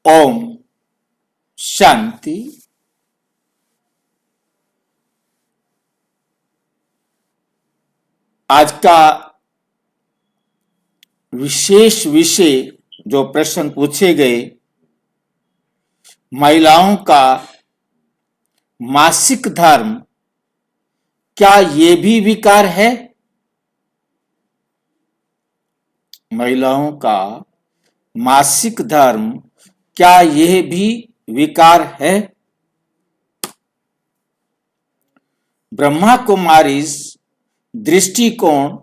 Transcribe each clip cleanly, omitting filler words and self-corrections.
ओम शांति। आज का विशेष विषय जो प्रश्न पूछे गए, महिलाओं का मासिक धर्म क्या ये भी विकार है? महिलाओं का मासिक धर्म क्या यह भी विकार है? ब्रह्मा कुमारी दृष्टिकोण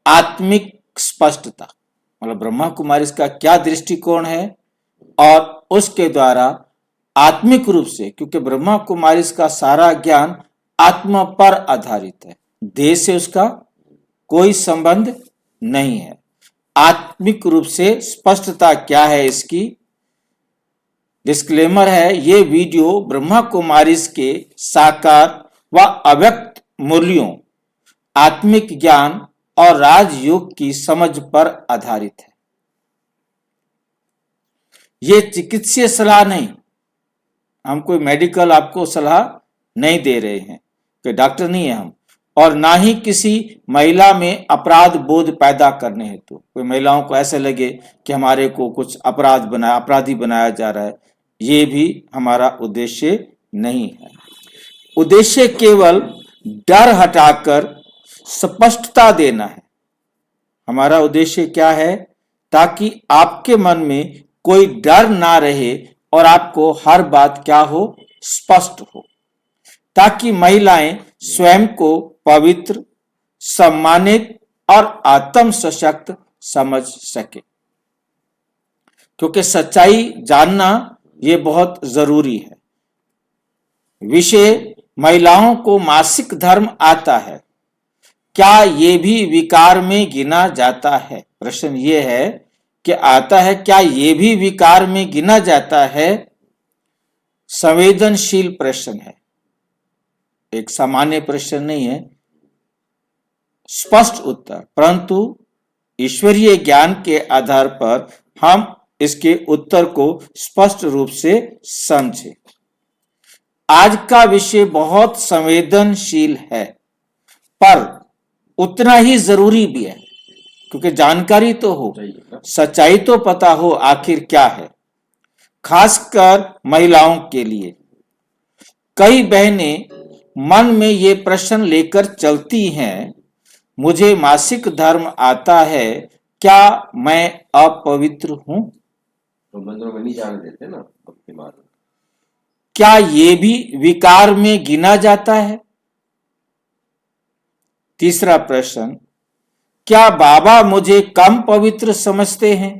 आत्मिक स्पष्टता, मतलब ब्रह्मा कुमारी का क्या दृष्टिकोण है और उसके द्वारा आत्मिक रूप से, क्योंकि ब्रह्मा कुमारी का सारा ज्ञान आत्मा पर आधारित है, देह से उसका कोई संबंध नहीं है। आत्मिक रूप से स्पष्टता क्या है, इसकी डिस्क्लेमर है। ये वीडियो ब्रह्मा कुमारी के साकार व अव्यक्त मूल्यों, आत्मिक ज्ञान और राजयोग की समझ पर आधारित है। ये चिकित्सीय सलाह नहीं, हम कोई मेडिकल आपको सलाह नहीं दे रहे हैं, कि डॉक्टर नहीं है हम, और ना ही किसी महिला में अपराध बोध पैदा करने हेतु कोई महिलाओं को ऐसे लगे कि हमारे को कुछ अपराधी बनाया जा रहा है, ये भी हमारा उद्देश्य नहीं है। उद्देश्य केवल डर हटाकर स्पष्टता देना है। हमारा उद्देश्य क्या है? ताकि आपके मन में कोई डर ना रहे और आपको हर बात क्या हो, स्पष्ट हो, ताकि महिलाएं स्वयं को पवित्र, सम्मानित और आत्म सशक्त समझ सके। क्योंकि सच्चाई जानना ये बहुत जरूरी है। विषय महिलाओं को मासिक धर्म आता है, क्या ये भी विकार में गिना जाता है? प्रश्न ये है कि आता है, क्या ये भी विकार में गिना जाता है? संवेदनशील प्रश्न है, एक सामान्य प्रश्न नहीं है, स्पष्ट उत्तर, परंतु ईश्वरीय ज्ञान के आधार पर हम इसके उत्तर को स्पष्ट रूप से समझें। आज का विषय बहुत संवेदनशील है, पर उतना ही जरूरी भी है, क्योंकि जानकारी तो हो, सच्चाई तो पता हो आखिर क्या है, खासकर महिलाओं के लिए। कई बहनें मन में ये प्रश्न लेकर चलती हैं, मुझे मासिक धर्म आता है, क्या मैं अपवित्र हूं? तो मंदिरों में नहीं जाने देते ना अपनी मां। क्या ये भी विकार में गिना जाता है? तीसरा प्रश्न, क्या बाबा मुझे कम पवित्र समझते हैं?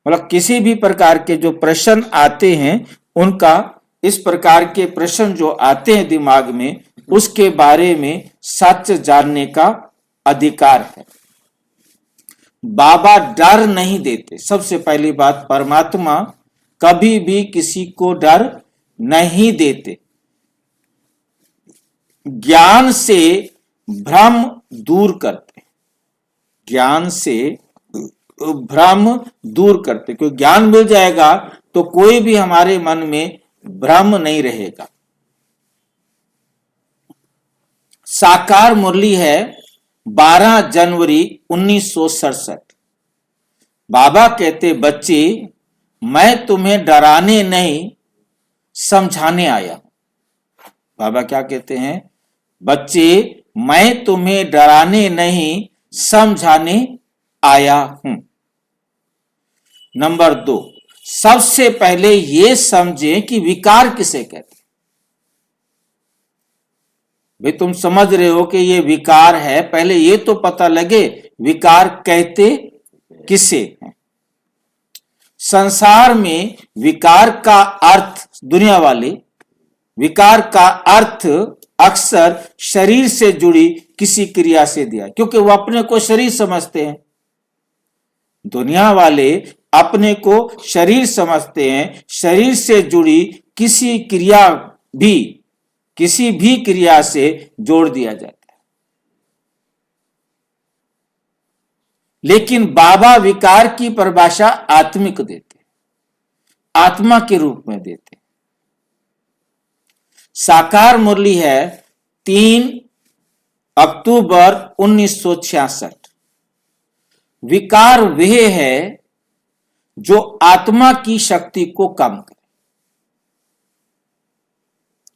मतलब किसी भी प्रकार के जो प्रश्न आते हैं, उनका इस प्रकार के प्रश्न जो आते हैं दिमाग में, उसके बारे में सच जानने का अधिकार है। बाबा डर नहीं देते। सबसे पहली बात, परमात्मा कभी भी किसी को डर नहीं देते। ज्ञान से भ्रम दूर करते, ज्ञान से भ्रम दूर करते। क्योंकि ज्ञान मिल जाएगा तो कोई भी हमारे मन में भ्रम नहीं रहेगा। साकार मुरली है 12 जनवरी 1967। बाबा कहते, बच्चे मैं तुम्हें डराने नहीं समझाने आया। बाबा क्या कहते हैं? बच्चे मैं तुम्हें डराने नहीं समझाने आया हूं। नंबर 2, सबसे पहले यह समझें कि विकार किसे कहते हैं। भाई तुम समझ रहे हो कि ये विकार है, पहले ये तो पता लगे विकार कहते किसे हैं। संसार में विकार का अर्थ, दुनिया वाले विकार का अर्थ अक्सर शरीर से जुड़ी किसी क्रिया से दिया, क्योंकि वो अपने को शरीर समझते हैं। दुनिया वाले अपने को शरीर समझते हैं, शरीर से जुड़ी किसी क्रिया भी, किसी भी क्रिया से जोड़ दिया जाता है। लेकिन बाबा विकार की परिभाषा आत्मिक देते हैं। आत्मा के रूप में देते हैं। साकार मुरली है 3 अक्टूबर 1966। विकार वह है जो आत्मा की शक्ति को कम करे,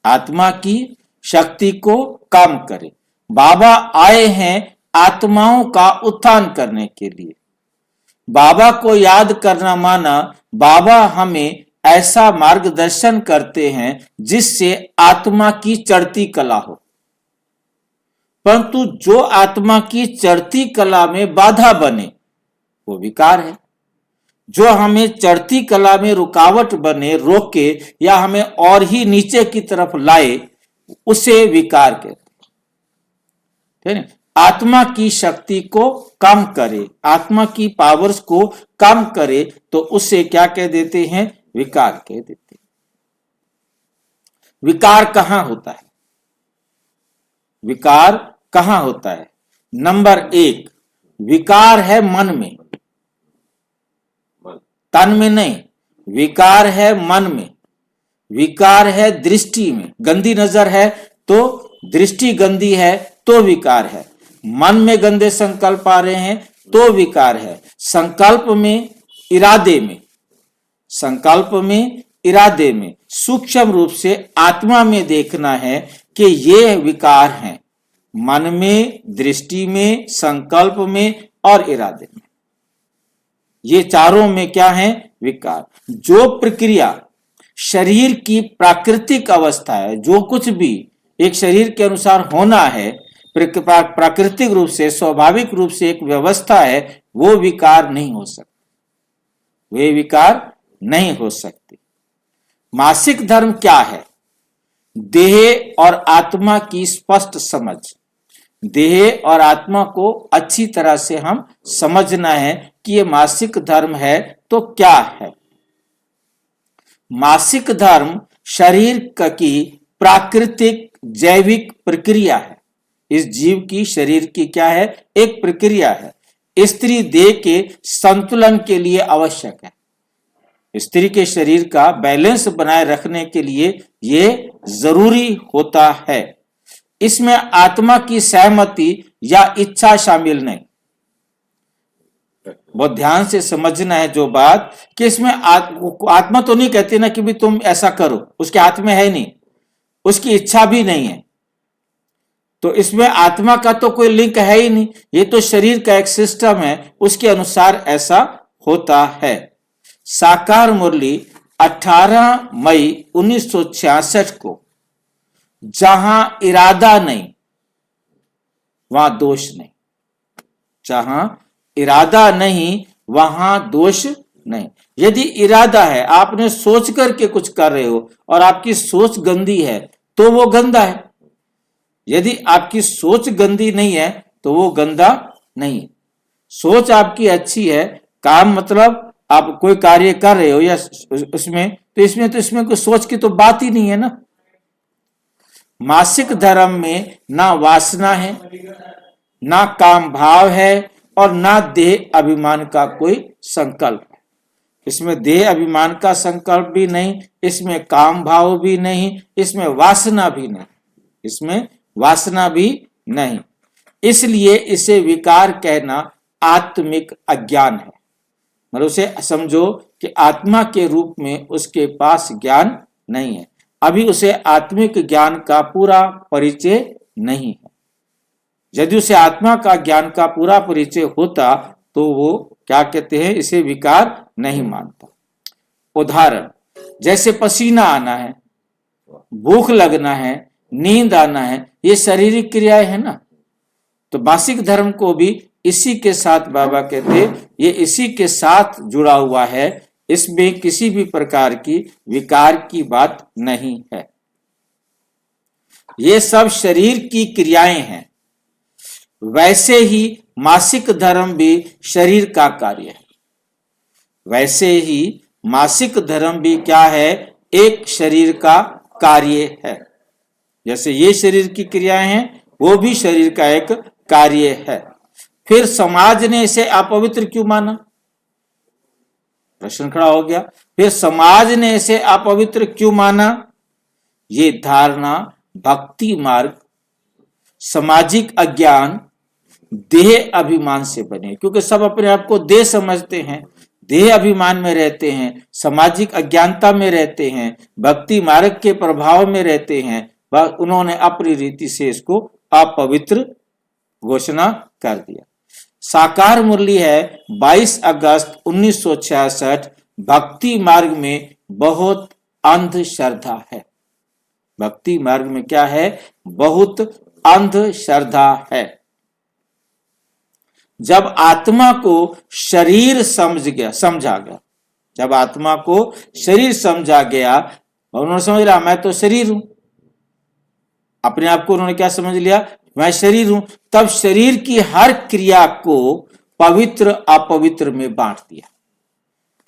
आत्मा की शक्ति को कम करे। बाबा आए हैं आत्माओं का उत्थान करने के लिए। बाबा को याद करना माना बाबा हमें ऐसा मार्गदर्शन करते हैं जिससे आत्मा की चढ़ती कला हो, परंतु जो आत्मा की चढ़ती कला में बाधा बने वो विकार है। जो हमें चढ़ती कला में रुकावट बने, रोके या हमें और ही नीचे की तरफ लाए, उसे विकार कहते हैं। आत्मा की शक्ति को कम करे, आत्मा की पावर्स को कम करे तो उसे क्या कह देते हैं? विकार कह देते हैं। विकार कहां होता है? विकार कहां होता है? नंबर 1, विकार है मन में, तन में नहीं। विकार है मन में, विकार है दृष्टि में। गंदी नजर है तो दृष्टि गंदी है तो विकार है। मन में गंदे संकल्प आ रहे हैं तो विकार है। संकल्प में, इरादे में, संकल्प में, इरादे में सूक्ष्म रूप से आत्मा में देखना है कि ये विकार हैं, मन में, दृष्टि में, संकल्प में और इरादे में। ये चारों में क्या है? विकार। जो प्रक्रिया शरीर की प्राकृतिक अवस्था है, जो कुछ भी एक शरीर के अनुसार होना है, प्राकृतिक रूप से, स्वाभाविक रूप से एक व्यवस्था है, वो विकार नहीं हो सकती, वे विकार नहीं हो सकती। मासिक धर्म क्या है? देह और आत्मा की स्पष्ट समझ। देह और आत्मा को अच्छी तरह से हम समझना है कि ये मासिक धर्म है तो क्या है। मासिक धर्म शरीर की प्राकृतिक जैविक प्रक्रिया है। इस जीव की, शरीर की क्या है? एक प्रक्रिया है। स्त्री देह के संतुलन के लिए आवश्यक है। स्त्री के शरीर का बैलेंस बनाए रखने के लिए ये जरूरी होता है। इसमें आत्मा की सहमति या इच्छा शामिल नहीं। बहुत ध्यान से समझना है जो बात, कि इसमें आत्मा तो नहीं कहती ना कि भी तुम ऐसा करो, उसके हाथ में है नहीं, उसकी इच्छा भी नहीं है, तो इसमें आत्मा का तो कोई लिंक है ही नहीं। ये तो शरीर का एक सिस्टम है, उसके अनुसार ऐसा होता है। साकार मुरली 18 मई 1966 को, जहां इरादा नहीं वहां दोष नहीं। जहां इरादा नहीं वहां दोष नहीं। यदि इरादा है, आपने सोच करके कुछ कर रहे हो और आपकी सोच गंदी है तो वो गंदा है। यदि आपकी सोच गंदी नहीं है तो वो गंदा नहीं है। सोच आपकी अच्छी है, काम मतलब आप कोई कार्य कर रहे हो या उसमें, तो इसमें कोई सोच की तो बात ही नहीं है ना। मासिक धर्म में ना वासना है, ना काम भाव है और ना देह अभिमान का कोई संकल्प है। इसमें देह अभिमान का संकल्प भी नहीं, इसमें काम भाव भी नहीं, इसमें वासना भी नहीं, इसमें वासना भी नहीं। इसलिए इसे विकार कहना आत्मिक अज्ञान है। मतलब उसे समझो कि आत्मा के रूप में उसके पास ज्ञान नहीं है, अभी उसे आत्मिक ज्ञान का पूरा परिचय नहीं है। यदि उसे आत्मा का ज्ञान का पूरा परिचय होता तो वो क्या कहते हैं? इसे विकार नहीं मानता। उदाहरण, जैसे पसीना आना है, भूख लगना है, नींद आना है, ये शारीरिक क्रियाएं है ना। तो मासिक धर्म को भी इसी के साथ बाबा कहते ये इसी के साथ जुड़ा हुआ है, इसमें किसी भी प्रकार की विकार की बात नहीं है। ये सब शरीर की क्रियाएं हैं। वैसे ही मासिक धर्म भी शरीर का कार्य है। वैसे ही मासिक धर्म भी क्या है? एक शरीर का कार्य है। जैसे ये शरीर की क्रियाएं हैं, वो भी शरीर का एक कार्य है। फिर समाज ने इसे अपवित्र क्यों माना? प्रश्न खड़ा हो गया। फिर समाज ने इसे अपवित्र क्यों माना? ये धारणा भक्ति मार्ग, सामाजिक अज्ञान, देह अभिमान से बने, क्योंकि सब अपने आप को देह समझते हैं, देह अभिमान में रहते हैं, सामाजिक अज्ञानता में रहते हैं, भक्ति मार्ग के प्रभाव में रहते हैं। उन्होंने अपनी रीति से इसको अपवित्र घोषणा कर दिया। साकार मुरली है 22 अगस्त 1966। भक्ति मार्ग में बहुत अंधश्रद्धा है। भक्ति मार्ग में क्या है? बहुत अंधश्रद्धा है। जब आत्मा को शरीर समझा गया, जब आत्मा को शरीर समझा गया, उन्होंने समझ लिया मैं तो शरीर हूं, अपने आप को उन्होंने क्या समझ लिया? मैं शरीर हूं। तब शरीर की हर क्रिया को पवित्र अपवित्र में बांट दिया,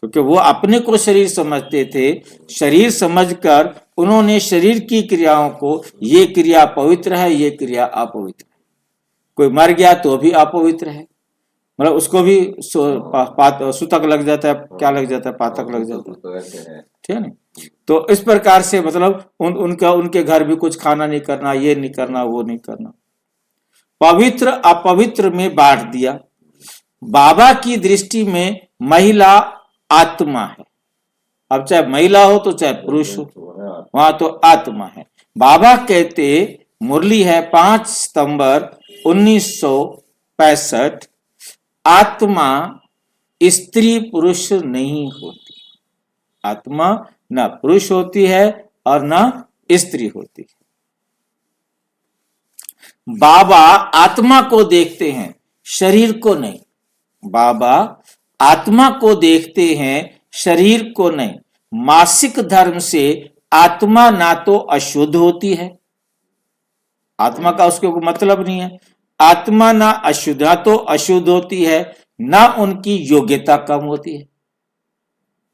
क्योंकि वो अपने को शरीर समझते थे। शरीर समझकर उन्होंने शरीर की क्रियाओं को, ये क्रिया पवित्र है, ये क्रिया अपवित्र है। कोई मर गया तो भी अपवित्र है, मतलब उसको भी सूतक लग जाता है, क्या लग जाता है? पातक लग जाता है, ठीक है ना? तो इस प्रकार से मतलब उनके घर भी कुछ खाना नहीं करना, ये नहीं करना, वो नहीं करना, पवित्र अपवित्र में बांट दिया। बाबा की दृष्टि में महिला आत्मा है। अब चाहे महिला हो तो चाहे पुरुष हो, वहां तो आत्मा है। बाबा कहते, मुरली है 5 सितंबर 1965, आत्मा स्त्री पुरुष नहीं होती। आत्मा न पुरुष होती है और न स्त्री होती है। बाबा आत्मा को देखते हैं, शरीर को नहीं। बाबा आत्मा को देखते हैं, शरीर को नहीं। मासिक धर्म से आत्मा ना तो अशुद्ध होती है, आत्मा का उसके मतलब नहीं है। आत्मा ना अशुद्ध, ना तो अशुद्ध होती है, ना उनकी योग्यता कम होती है,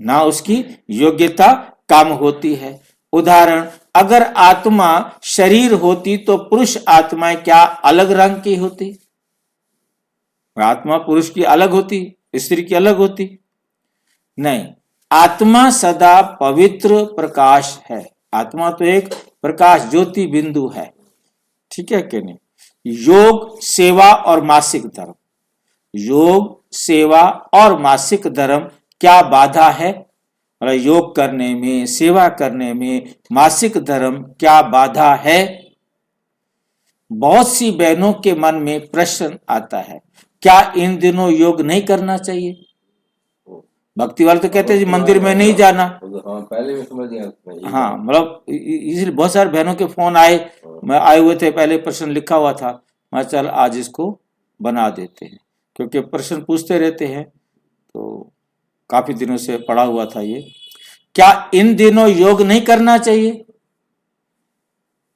ना उसकी योग्यता कम होती है। उदाहरण, अगर आत्मा शरीर होती तो पुरुष आत्माएं क्या अलग रंग की होती? आत्मा पुरुष की अलग होती, स्त्री की अलग होती? नहीं, आत्मा सदा पवित्र प्रकाश है। आत्मा तो एक प्रकाश ज्योति बिंदु है, ठीक है कि नहीं? योग, सेवा और मासिक धर्म, योग, सेवा और मासिक धर्म क्या बाधा है? योग करने में, सेवा करने में मासिक धर्म क्या बाधा है? बहुत सी बहनों के मन में प्रश्न आता है, क्या इन दिनों योग नहीं करना चाहिए? भक्ति वाले तो कहते हैं जी मंदिर में नहीं जाना। पहले में समझ गया। हाँ, मतलब इसलिए बहुत सारे बहनों के फोन आए, मैं आए हुए थे, पहले प्रश्न लिखा हुआ था, मैं चल आज इसको बना देते हैं, क्योंकि प्रश्न पूछते रहते हैं, तो काफी दिनों से पड़ा हुआ था ये। क्या इन दिनों योग नहीं करना चाहिए?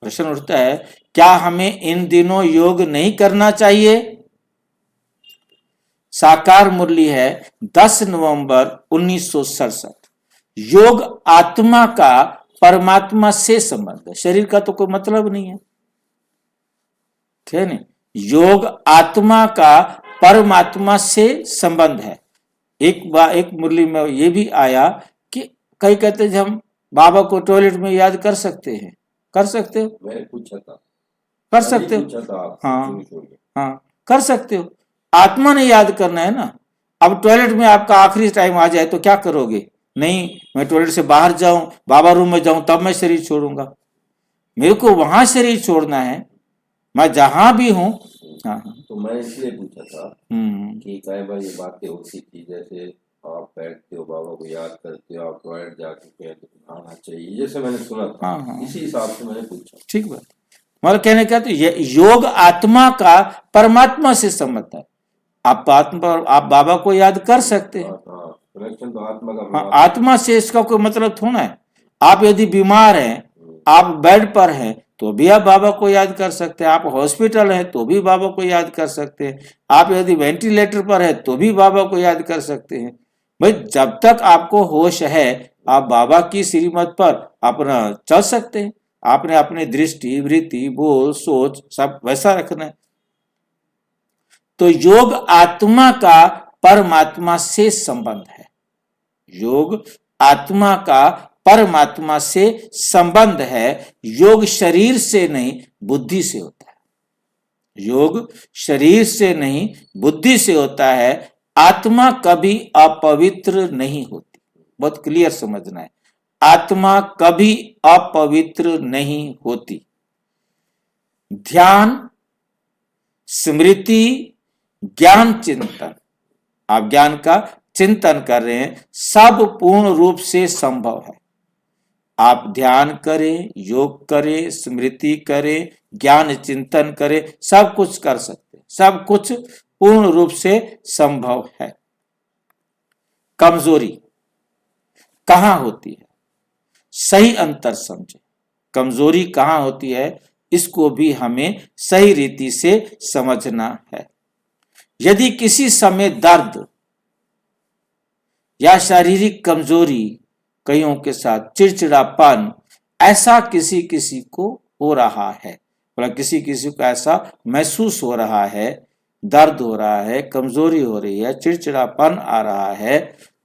प्रश्न उठता है, क्या हमें इन दिनों योग नहीं करना चाहिए? साकार मुरली है 10 नवंबर 1967। योग आत्मा का परमात्मा से संबंध है, शरीर का तो कोई मतलब नहीं है, ठीक है? योग आत्मा का परमात्मा से संबंध है। एक मुरली में ये भी आया कि कई कहते हैं हम बाबा को टॉयलेट में याद कर सकते हैं। कर सकते हो? मैंने पूछा था, कर सकते हो? हाँ, कर सकते हो। आत्मा ने याद करना है ना। अब टॉयलेट में आपका आखिरी टाइम आ जाए तो क्या करोगे? नहीं, मैं टॉयलेट से बाहर जाऊं, बाबा रूम में जाऊं, तब मैं शरीर छोड़ूंगा। मेरे को वहां शरीर छोड़ना है, मैं जहां भी हूं। हाँ, तो मैं इसलिए पूछा था कि कई बार ये बातें होती थी, जैसे आप बैठते हो, बाबा को याद करते हो, आप टॉयलेट जा चुके हैं तो आना चाहिए, जैसे मैंने सुना था। हाँ, इसी हिसाब से मैंने पूछा। ठीक बात। मतलब कहने का तो योग आत्मा का परमात्मा से संबंध है। आप बाबा को याद कर सकते हैं। कनेक्शन तो आत्मा का। हाँ, आत्मा से इसका कोई मतलब थोड़ा है। आप यदि बीमार हैं, आप बेड पर हैं, तो भी आप बाबा को याद कर सकते हैं। आप हॉस्पिटल हैं तो भी बाबा को याद कर सकते हैं। आप यदि वेंटिलेटर पर है तो भी बाबा को याद कर सकते हैं। भाई, जब तक आपको होश है, आप बाबा की श्रीमत पर अपना चल सकते हैं। आपने अपनी दृष्टि, वृत्ति, बोल, सोच सब वैसा रखना है। तो योग आत्मा का परमात्मा से संबंध है। योग आत्मा का परमात्मा से संबंध है। योग शरीर से नहीं बुद्धि से होता है। योग शरीर से नहीं बुद्धि से होता है। आत्मा कभी अपवित्र नहीं होती। बहुत क्लियर समझना है, आत्मा कभी अपवित्र नहीं होती। ध्यान, स्मृति, ज्ञान चिंतन, आप ज्ञान का चिंतन कर रहे हैं, सब पूर्ण रूप से संभव है। आप ध्यान करें, योग करें, स्मृति करें, ज्ञान चिंतन करें, सब कुछ कर सकते हैं, सब कुछ पूर्ण रूप से संभव है। कमजोरी कहां होती है, सही अंतर समझे। कमजोरी कहां होती है इसको भी हमें सही रीति से समझना है। यदि किसी समय दर्द या शारीरिक कमजोरी, कईयों के साथ चिड़चिड़ापन, ऐसा किसी किसी को हो रहा है, मतलब किसी किसी को ऐसा महसूस हो रहा है, दर्द हो रहा है, कमजोरी हो रही है, चिड़चिड़ापन आ रहा है,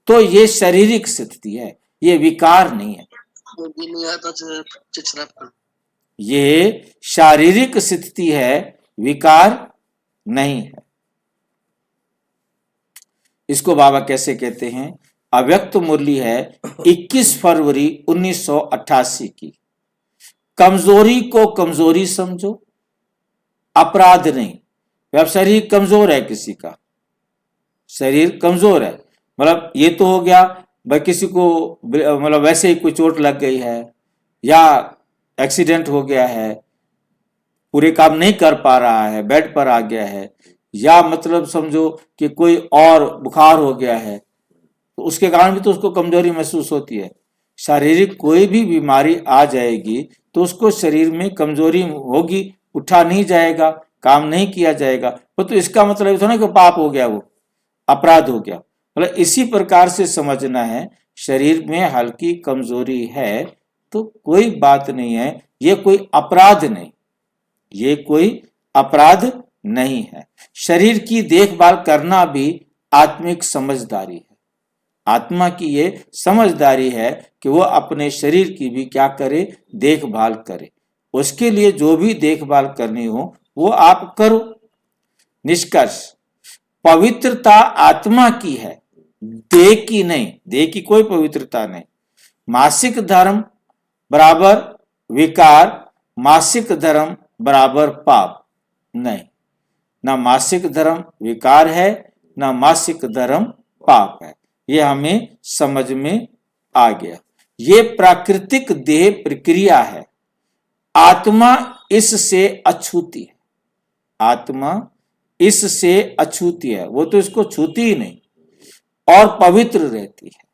तो ये शारीरिक स्थिति है, ये विकार नहीं है। ये शारीरिक स्थिति है, विकार नहीं है। इसको बाबा कैसे कहते हैं? अव्यक्त मुरली है 21 फरवरी 1988 की। कमजोरी को कमजोरी समझो, अपराध नहीं। अब शरीर कमजोर है, किसी का शरीर कमजोर है, मतलब ये तो हो गया भाई किसी को मतलब वैसे ही कोई चोट लग गई है या एक्सीडेंट हो गया है, पूरे काम नहीं कर पा रहा है, बेड पर आ गया है, या मतलब समझो कि कोई और बुखार हो गया है, तो उसके कारण भी तो उसको कमजोरी महसूस होती है। शारीरिक कोई भी बीमारी आ जाएगी तो उसको शरीर में कमजोरी होगी, उठा नहीं जाएगा, काम नहीं किया जाएगा, तो इसका मतलब थोड़ा कि पाप हो गया, वो अपराध हो गया। मतलब इसी प्रकार से समझना है, शरीर में हल्की कमजोरी है तो कोई बात नहीं है, ये कोई अपराध नहीं, ये कोई अपराध नहीं है। शरीर की देखभाल करना भी आत्मिक समझदारी है। आत्मा की ये समझदारी है कि वो अपने शरीर की भी क्या करे, देखभाल करे। उसके लिए जो भी देखभाल करनी हो वो आप करो। निष्कर्ष, पवित्रता आत्मा की है, देह की नहीं। देह की कोई पवित्रता नहीं। मासिक धर्म बराबर विकार, मासिक धर्म बराबर पाप नहीं। ना मासिक धर्म विकार है, ना मासिक धर्म पाप है। ये हमें समझ में आ गया। ये प्राकृतिक देह प्रक्रिया है। आत्मा इससे अछूती है। आत्मा इससे अछूती है, वो तो इसको छूती ही नहीं और पवित्र रहती है।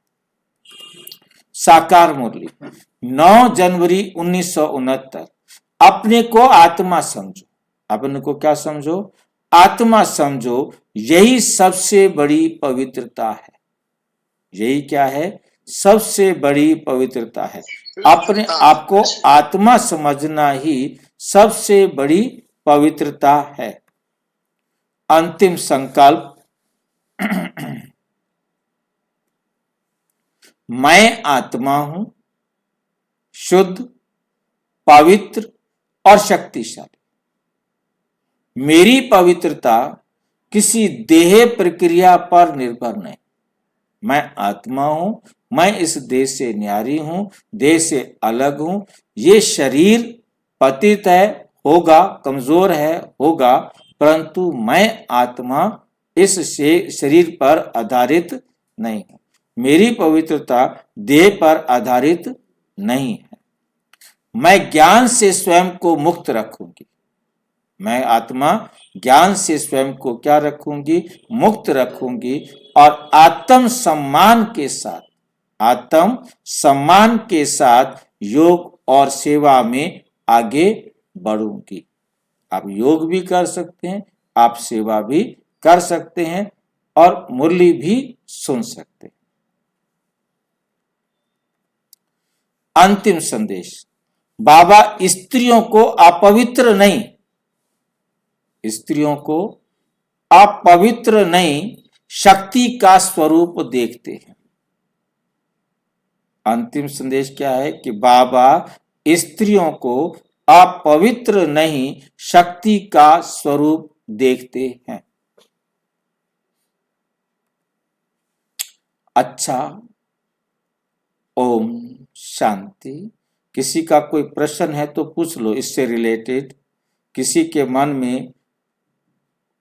साकार मुरली 9 जनवरी 1969। अपने को आत्मा समझो। अपने को क्या समझो? आत्मा समझो। यही सबसे बड़ी पवित्रता है। यही क्या है? सबसे बड़ी पवित्रता है। अपने आप को आत्मा समझना ही सबसे बड़ी पवित्रता है। अंतिम संकल्प, मैं आत्मा हूं, शुद्ध, पवित्र और शक्तिशाली। मेरी पवित्रता किसी देह प्रक्रिया पर निर्भर नहीं। मैं आत्मा हूं, मैं इस देह से न्यारी हूं, देह से अलग हूं। ये शरीर पतित है, होगा, कमजोर है, होगा, परंतु मैं आत्मा इस शरीर पर आधारित नहीं हूं। मेरी पवित्रता देह पर आधारित नहीं है। मैं ज्ञान से स्वयं को मुक्त रखूंगी। मैं आत्मा ज्ञान से स्वयं को क्या रखूंगी? मुक्त रखूंगी। और आत्म सम्मान के साथ, आत्म सम्मान के साथ योग और सेवा में आगे बढ़ूंगी। आप योग भी कर सकते हैं, आप सेवा भी कर सकते हैं और मुरली भी सुन सकते हैं। अंतिम संदेश, बाबा स्त्रियों को अपवित्र नहीं, स्त्रियों को अपवित्र नहीं, शक्ति का स्वरूप देखते हैं। अंतिम संदेश क्या है कि बाबा स्त्रियों को अपवित्र नहीं शक्ति का स्वरूप देखते हैं। अच्छा, ओम शांति। किसी का कोई प्रश्न है तो पूछ लो इससे रिलेटेड। किसी के मन में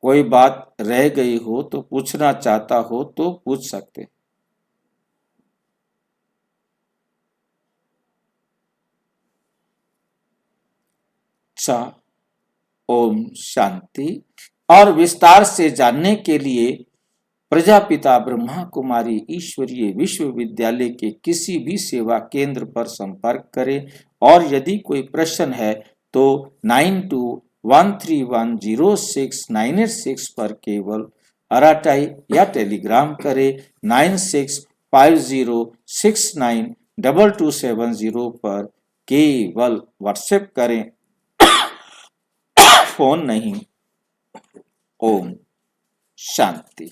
कोई बात रह गई हो तो पूछना चाहता हो तो पूछ सकते। अच्छा, ओम शांति। और विस्तार से जानने के लिए प्रजापिता ब्रह्मा कुमारी ईश्वरीय विश्वविद्यालय के किसी भी सेवा केंद्र पर संपर्क करें और यदि कोई प्रश्न है तो 9213106986 पर केवल अराटाई या टेलीग्राम करें। 9650692270 पर केवल व्हाट्सएप करें, फोन नहीं। ओम शांति।